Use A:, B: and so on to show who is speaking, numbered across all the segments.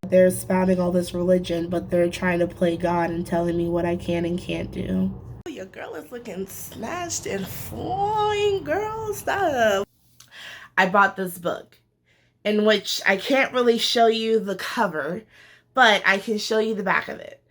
A: They're spouting all this religion, but they're trying to play God and telling me what I can and can't do. Your girl is looking snatched and fine, girl. Stop. I bought this book in which I can't really show you the cover, but I can show you the back of it.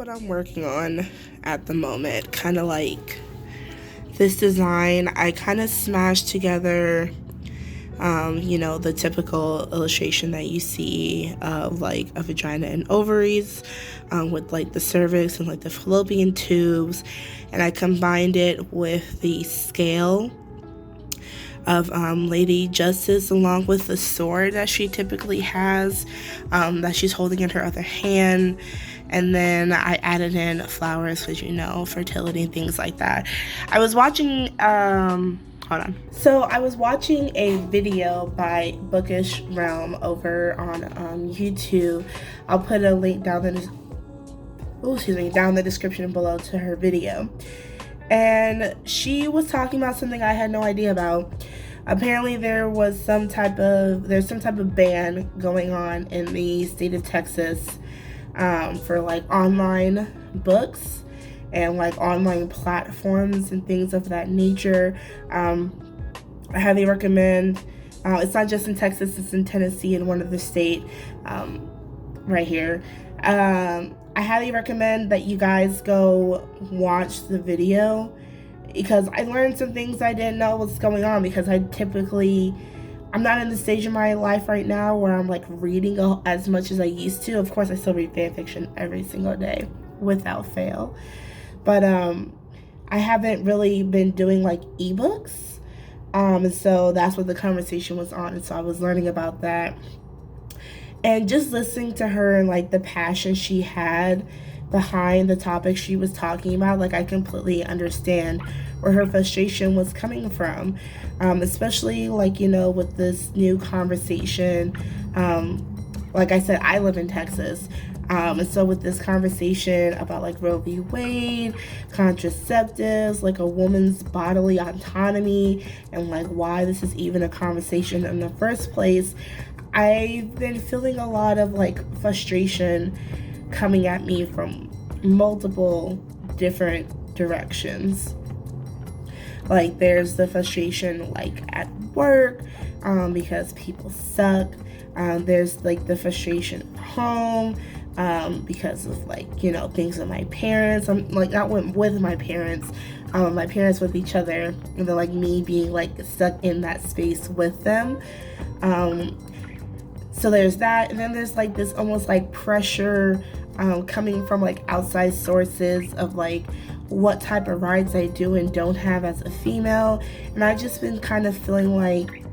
A: I'm working on at the moment. Kind of like this design, I kind of smashed together, the typical illustration that you see of like a vagina and ovaries, with like the cervix and like the fallopian tubes, and I combined it with the scale of Lady Justice, along with the sword that she typically has, that she's holding in her other hand. And then I added in flowers because, fertility and things like that. I was watching Hold on. So I was watching a video by Bookish Realm over on YouTube. I'll put a link down in the description below to her video. And she was talking about something I had no idea about. Apparently there's some type of ban going on in the state of Texas for like online books and like online platforms and things of that nature. I highly recommend, it's not just in Texas, it's in Tennessee and one other state right here. I highly recommend that you guys go watch the video, because I learned some things I didn't know was going on, because I'm not in the stage of my life right now where I'm like reading as much as I used to. Of course, I still read fan fiction every single day without fail. But I haven't really been doing like ebooks. And so that's what the conversation was on. And so I was learning about that. And just listening to her and like the passion she had behind the topic she was talking about, like I completely understand where her frustration was coming from, especially like, you know, with this new conversation. Like I said, I live in Texas, and so with this conversation about like Roe v. Wade, contraceptives, like a woman's bodily autonomy, and like why this is even a conversation in the first place, I've been feeling a lot of like frustration coming at me from multiple different directions. Like there's the frustration like at work, because people suck. There's like the frustration at home, because of like, you know, things with my parents. I'm like not with my parents, my parents with each other, and then like me being like stuck in that space with them. So there's that, and then there's like this almost like pressure coming from like outside sources of like what type of rights I do and don't have as a female. And I've just been kind of feeling like,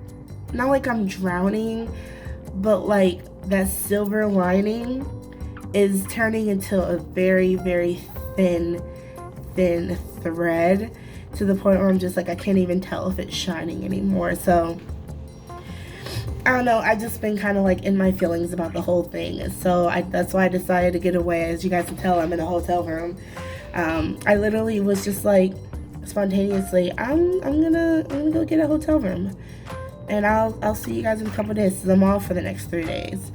A: not like I'm drowning, but like that silver lining is turning into a very, very thin thread, to the point where I'm just like, I can't even tell if it's shining anymore. So I don't know, I've just been kind of like in my feelings about the whole thing. And so that's why I decided to get away. As you guys can tell, I'm in a hotel room. I literally was just like spontaneously, I'm gonna go get a hotel room, and I'll see you guys in a couple days, because I'm off for the next 3 days.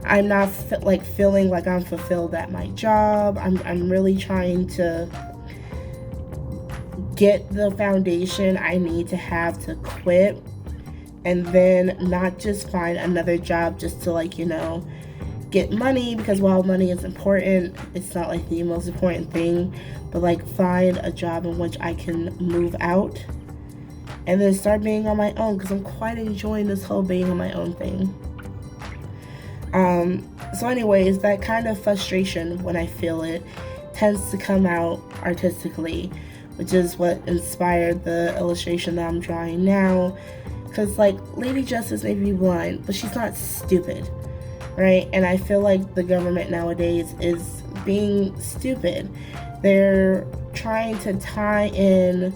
A: I'm not feeling like I'm fulfilled at my job. I'm really trying to get the foundation I need to have to quit, and then not just find another job just to like, you know, get money, because while money is important, it's not like the most important thing, but like find a job in which I can move out and then start being on my own, because I'm quite enjoying this whole being on my own thing. So anyways, that kind of frustration, when I feel it, tends to come out artistically, which is what inspired the illustration that I'm drawing now. Because like Lady Justice may be blind, but she's not stupid, right? And I feel like the government nowadays is being stupid. They're trying to tie in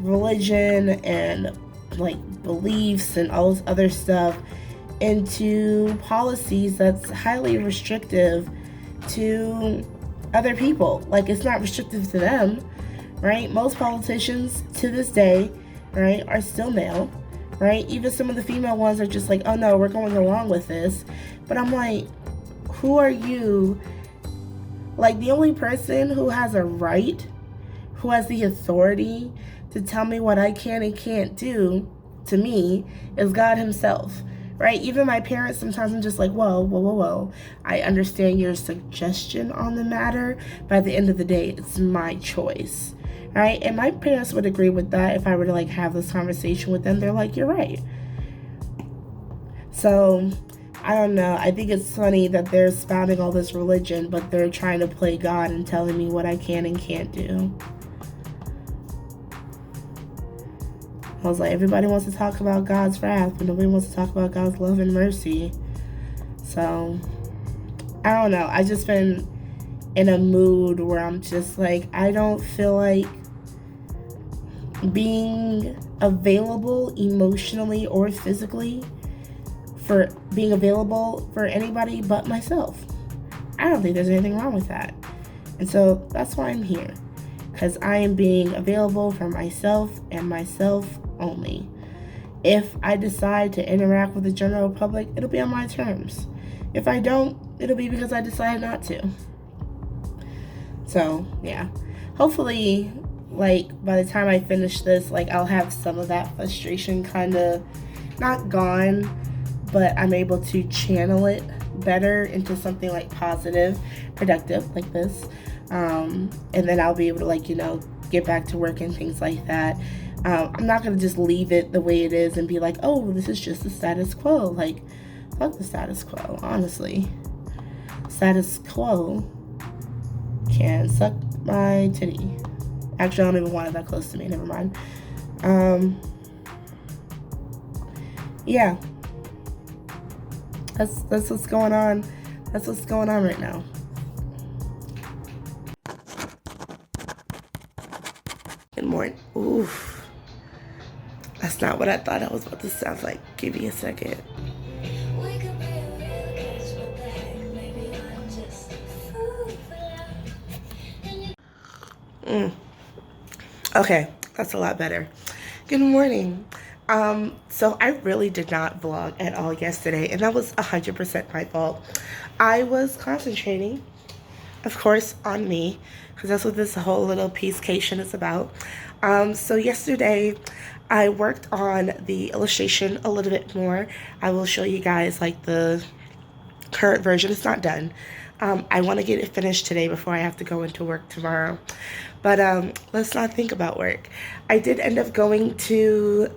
A: religion and like beliefs and all this other stuff into policies that's highly restrictive to other people. Like, it's not restrictive to them, right? Most politicians to this day, right, are still male, right? Even some of the female ones are just like, oh no, we're going along with this. But I'm like, who are you? Like, the only person who has a right, who has the authority to tell me what I can and can't do to me, is God himself, right? Even my parents, sometimes I'm just like, whoa. I understand your suggestion on the matter, but at the end of the day, it's my choice, right? And my parents would agree with that if I were to like have this conversation with them. They're like, you're right. So I don't know. I think it's funny that they're spouting all this religion, but they're trying to play God and telling me what I can and can't do. I was like, everybody wants to talk about God's wrath, but nobody wants to talk about God's love and mercy. So, I don't know. I just been in a mood where I'm just like, I don't feel like being available emotionally or physically, for being available for anybody but myself. I don't think there's anything wrong with that. And so that's why I'm here, because I am being available for myself and myself only. If I decide to interact with the general public, it'll be on my terms. If I don't, it'll be because I decided not to. So, yeah. Hopefully, like, by the time I finish this, like, I'll have some of that frustration kind of not gone, but I'm able to channel it better into something like positive, productive, like this. And then I'll be able to, like, you know, get back to work and things like that. I'm not going to just leave it the way it is and be like, oh, this is just the status quo. Like, fuck the status quo, honestly. Status quo can suck my titty. Actually, I don't even want it that close to me. Never mind. Yeah. That's what's going on. That's what's going on right now. Good morning. Oof. That's not what I thought I was about to sound like. Give me a second. Okay, that's a lot better. Good morning. So I really did not vlog at all yesterday, and that was 100% my fault. I was concentrating, of course, on me, because that's what this whole little peace-cation is about. So yesterday, I worked on the illustration a little bit more. I will show you guys, like, the current version. It's not done. I want to get it finished today before I have to go into work tomorrow. But let's not think about work. I did end up going to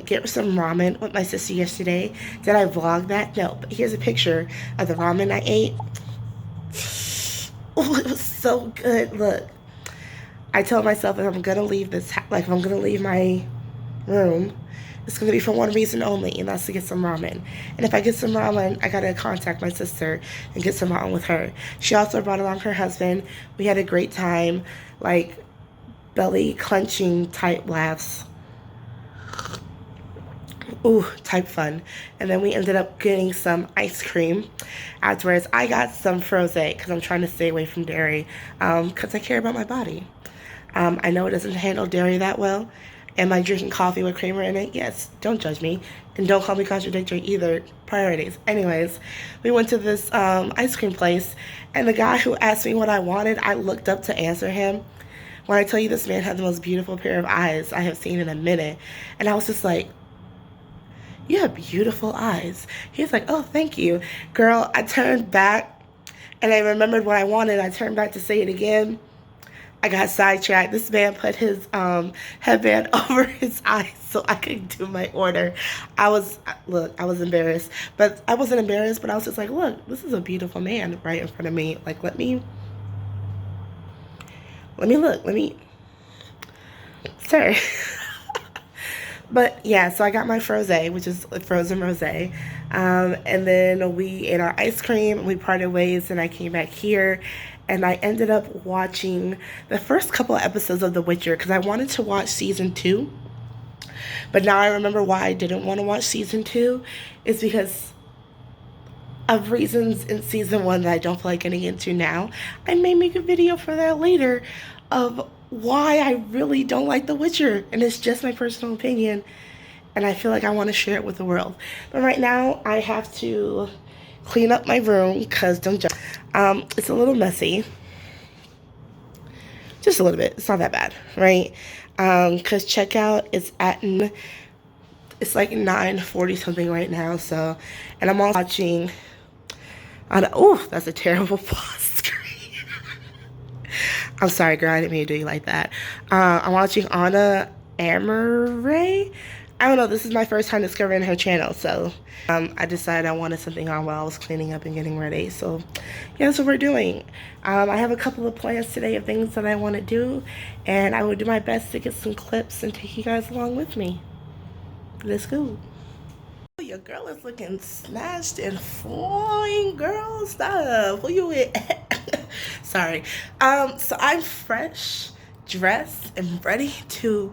A: get some ramen with my sister yesterday. Did I vlog that? No, but here's a picture of the ramen I ate. Oh, it was so good. Look, I told myself if I'm gonna leave this, like, if I'm gonna leave my room, it's gonna be for one reason only, and that's to get some ramen. And if I get some ramen, I gotta contact my sister and get some ramen with her. She also brought along her husband. We had a great time, like, belly clenching type laughs. Ooh, type fun. And then we ended up getting some ice cream afterwards. I got some frosé because I'm trying to stay away from dairy, because I care about my body. I know it doesn't handle dairy that well. Am I drinking coffee with creamer in it? Yes. Don't judge me. And don't call me contradictory either. Priorities. Anyways, we went to this ice cream place, and the guy who asked me what I wanted, I looked up to answer him. When I tell you this man had the most beautiful pair of eyes I have seen in a minute. And I was just like, you have beautiful eyes. He's like, oh, thank you. Girl, I turned back, and I remembered what I wanted. I turned back to say it again. I got sidetracked. This man put his headband over his eyes so I could do my order. I was embarrassed. But I wasn't embarrassed, but I was just like, look, this is a beautiful man right in front of me. Like, let me look. Sorry. But yeah, so I got my frosé, which is a frozen rosé. And then we ate our ice cream, we parted ways, and I came back here. And I ended up watching the first couple of episodes of The Witcher because I wanted to watch season 2. But now I remember why I didn't want to watch season 2 is because of reasons in season 1 that I don't feel like getting into now. I may make a video for that later of why I really don't like The Witcher. And it's just my personal opinion. And I feel like I want to share it with the world. But right now I have to clean up my room because don't judge. It's a little messy. Just a little bit. It's not that bad, right? Because checkout is it's like 9:40 something right now. So, and I'm also watching oh, that's a terrible pause screen. I'm sorry, girl. I didn't mean to do you like that. I'm watching Anna Amaray. I don't know, this is my first time discovering her channel, so I decided I wanted something on while I was cleaning up and getting ready. So yeah, that's what we're doing. I have a couple of plans today of things that I want to do, and I will do my best to get some clips and take you guys along with me. Let's go. Your girl is looking snatched and fine, girl. Stop. Who you with? Sorry. So I'm fresh, dressed, and ready to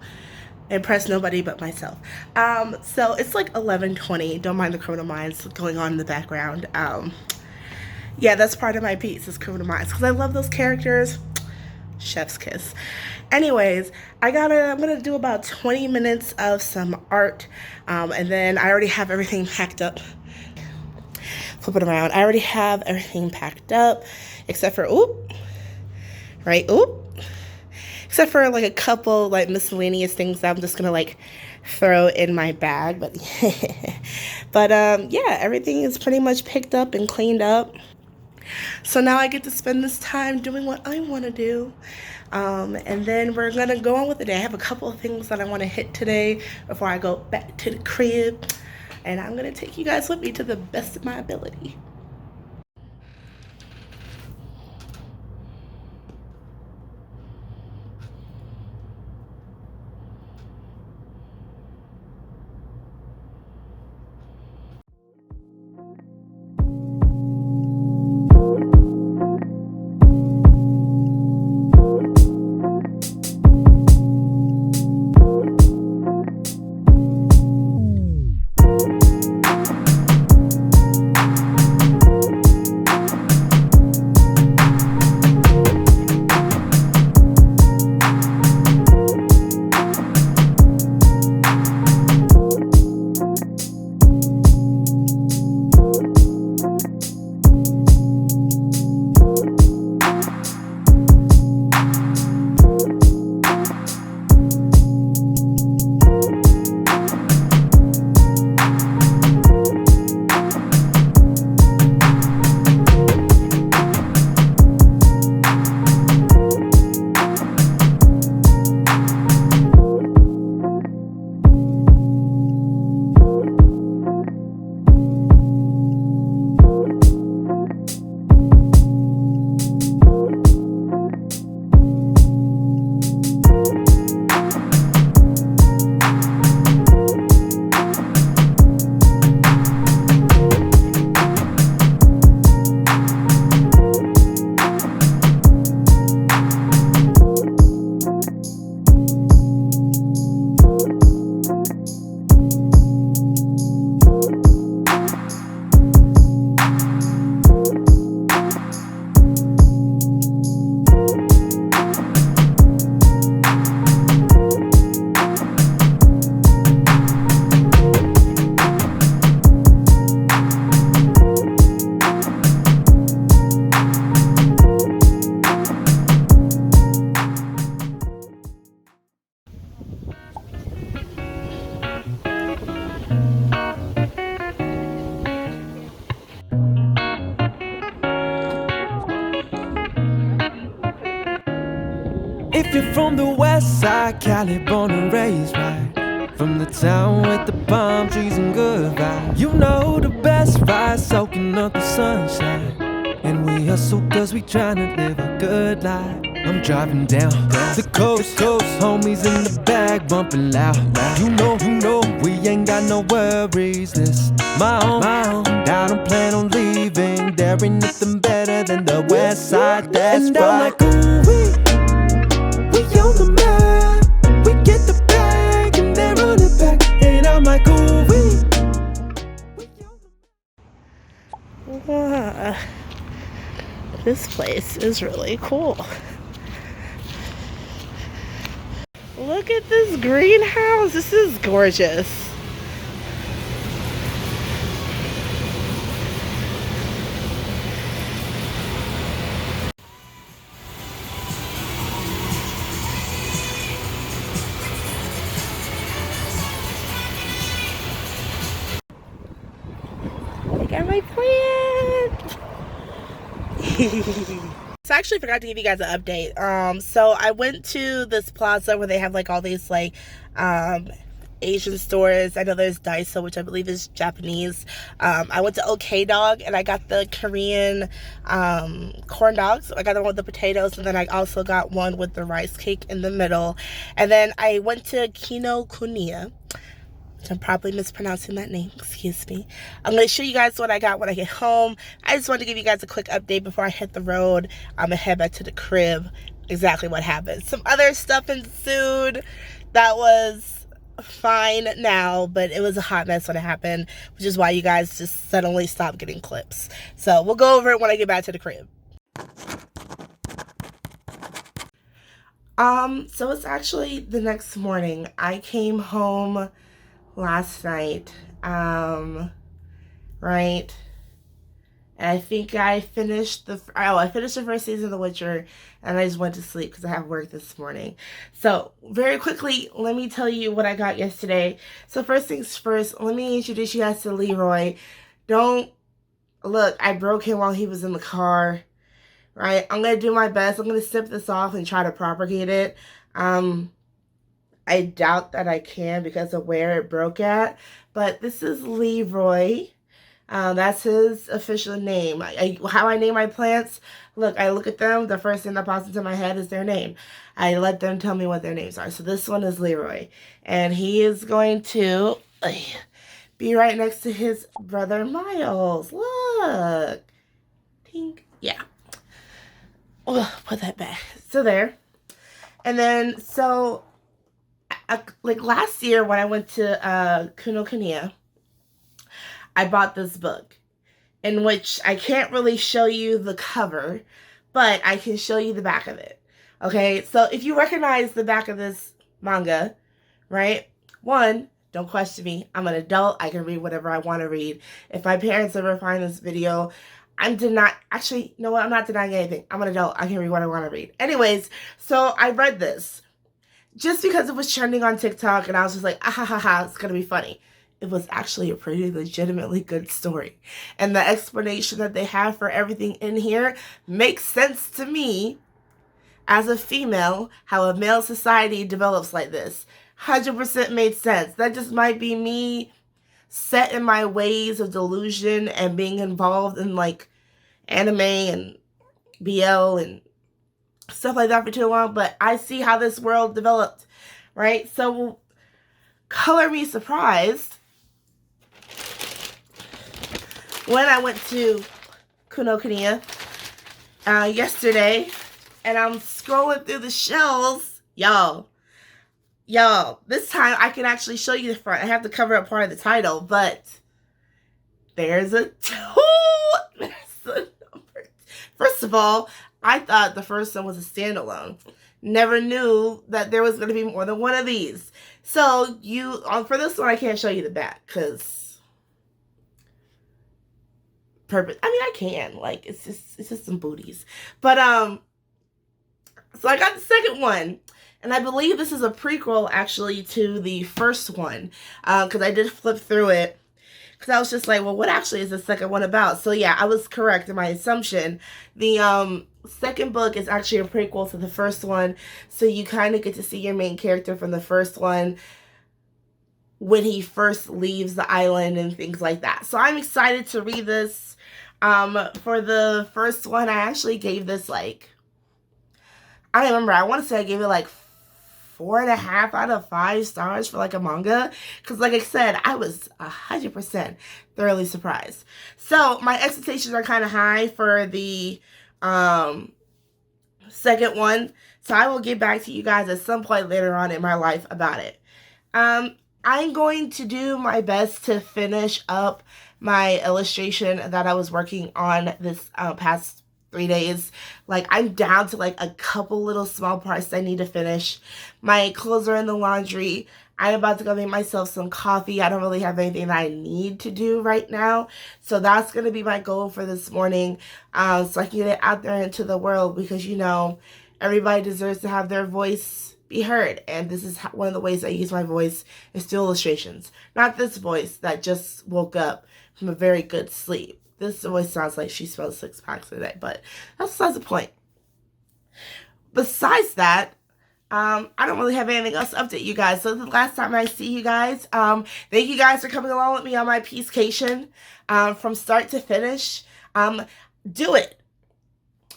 A: impress nobody but myself. So it's like 11:20. Don't mind the criminal minds going on in the background. Yeah, that's part of my piece is criminal minds because I love those characters. Chef's kiss. Anyways, I'm gonna do about 20 minutes of some art, and then I already have everything packed up. Flip it around. I already have everything packed up, except for except for like a couple like miscellaneous things that I'm just gonna like throw in my bag. But yeah, everything is pretty much picked up and cleaned up. So now I get to spend this time doing what I want to do. And then we're going to go on with the day. I have a couple of things that I want to hit today before I go back to the crib. And I'm going to take you guys with me to the best of my ability.
B: If you're from the west side, Cali, born and raised, right? From the town with the palm trees and good vibes. You know the best ride, soaking up the sunshine. And we hustle cause we tryna live a good life. I'm driving down the coast, homies in the back bumping loud. You know, we ain't got no worries. This my own. And I don't plan on leaving. There ain't nothing better than the west side, that's and right. I'm like, ooh, we on the map. We get the bag and they run it back. And I'm like, ooh,
A: this place is really cool. Look at this greenhouse. This is gorgeous. I got my plant. So I actually forgot to give you guys an update. So I went to this plaza where they have like all these like Asian stores. I know there's Daiso, which I believe is Japanese. I went to OK Dog and I got the Korean corn dogs. I got the one with the potatoes, and then I also got one with the rice cake in the middle. And then I went to Kinokuniya, which I'm probably mispronouncing that name, excuse me. I'm going to show you guys what I got when I get home. I just wanted to give you guys a quick update before I hit the road. I'm going to head back to the crib, exactly what happened. Some other stuff ensued that was fine now, but it was a hot mess when it happened, which is why you guys just suddenly stopped getting clips. So we'll go over it when I get back to the crib. So it's actually the next morning. I came home last night, right? And I think I finished the first season of The Witcher, and I just went to sleep because I have work this morning. So very quickly, let me tell you what I got yesterday. So first things first, let me introduce you guys to Leroy. Don't look, I broke him while he was in the car. Right, I'm going to do my best. I'm going to snip this off and try to propagate it. I doubt that I can because of where it broke at. But this is Leroy. That's his official name. How I name my plants, look, I look at them. The first thing that pops into my head is their name. I let them tell me what their names are. So this one is Leroy. And he is going to be right next to his brother Miles. Look. Tink. Yeah. Oh, put that back. So there. And then, so, like last year when I went to Kinokuniya, I bought this book in which I can't really show you the cover, but I can show you the back of it. Okay, so if you recognize the back of this manga, right? One, don't question me. I'm an adult. I can read whatever I want to read. If my parents ever find this video, I'm not denying anything. I'm an adult. I can read what I want to read. Anyways, so I read this just because it was trending on TikTok and I was just like, ah ha ha ha, it's going to be funny. It was actually a pretty legitimately good story. And the explanation that they have for everything in here makes sense to me as a female, how a male society develops like this. 100% made sense. That just might be me set in my ways of delusion and being involved in like anime and BL and stuff like that for too long, but I see how this world developed, right? So color me surprised when I went to Kinokuniya yesterday and I'm scrolling through the shelves. Y'all, this time I can actually show you the front. I have to cover up part of the title, but there's a number. First of all, I thought the first one was a standalone. Never knew that there was going to be more than one of these. So for this one, I can't show you the back because purpose. I mean, I can. Like, it's just some booties. But so I got the second one. And I believe this is a prequel, actually, to the first one. Because I did flip through it. Because I was just like, well, what actually is the second one about? So, yeah, I was correct in my assumption. The second book is actually a prequel to the first one. So you kind of get to see your main character from the first one when he first leaves the island and things like that. So I'm excited to read this. For the first one, I actually gave this, like, I don't remember. I want to say I gave it, like, 4.5 out of 5 stars for like a manga. Because like I said, I was 100% thoroughly surprised. So my expectations are kind of high for the second one. So I will get back to you guys at some point later on in my life about it. I'm going to do my best to finish up my illustration that I was working on this past 3 days. Like, I'm down to like a couple little small parts I need to finish. My clothes are in the laundry. I'm about to go make myself some coffee. I don't really have anything that I need to do right now. So that's going to be my goal for this morning. So I can get it out there into the world because, you know, everybody deserves to have their voice be heard. And this is one of the ways I use my voice is through illustrations. Not this voice that just woke up from a very good sleep. This voice sounds like she smelled 6 packs a day, but that's besides the point. Besides that, I don't really have anything else to update you guys. So the last time I see you guys, thank you guys for coming along with me on my peace-cation from start to finish. Do it.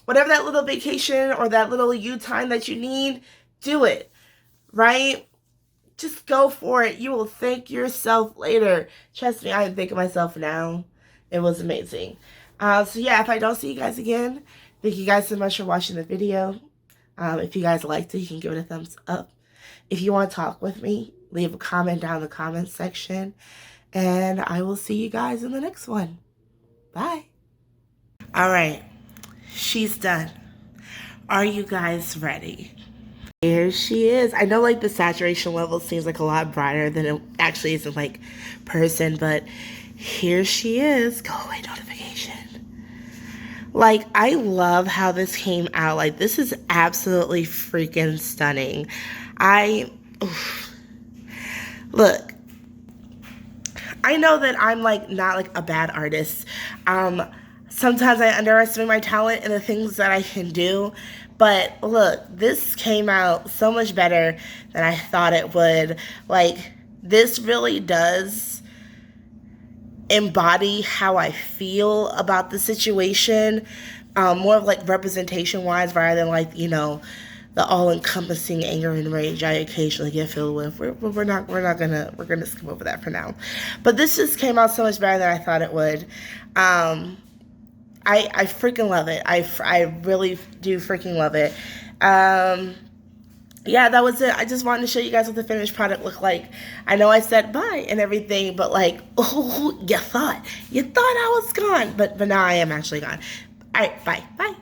A: Whatever that little vacation or that little you time that you need, do it, right? Just go for it. You will thank yourself later. Trust me, I am thanking myself now. It was amazing. So yeah, if I don't see you guys again, thank you guys so much for watching the video. If you guys liked it, you can give it a thumbs up. If you want to talk with me, leave a comment down in the comment section, and I will see you guys in the next one. Bye. All right, she's done. Are you guys ready? Here she is. I know like the saturation level seems like a lot brighter than it actually is in like person, but here she is. Go away notification. Like, I love how this came out. Like, this is absolutely freaking stunning. Look, I know that I'm like not like a bad artist. Sometimes I underestimate my talent and the things that I can do. But look, this came out so much better than I thought it would. Like, this really does embody how I feel about the situation. More of like representation wise rather than like, you know, the all-encompassing anger and rage I occasionally get filled with. We're gonna skip over that for now. But this just came out so much better than I thought it would. I freaking love it. I really do freaking love it. Yeah, that was it. I just wanted to show you guys what the finished product looked like. I know I said bye and everything, but like, oh, you thought I was gone, but now I am actually gone. All right, bye.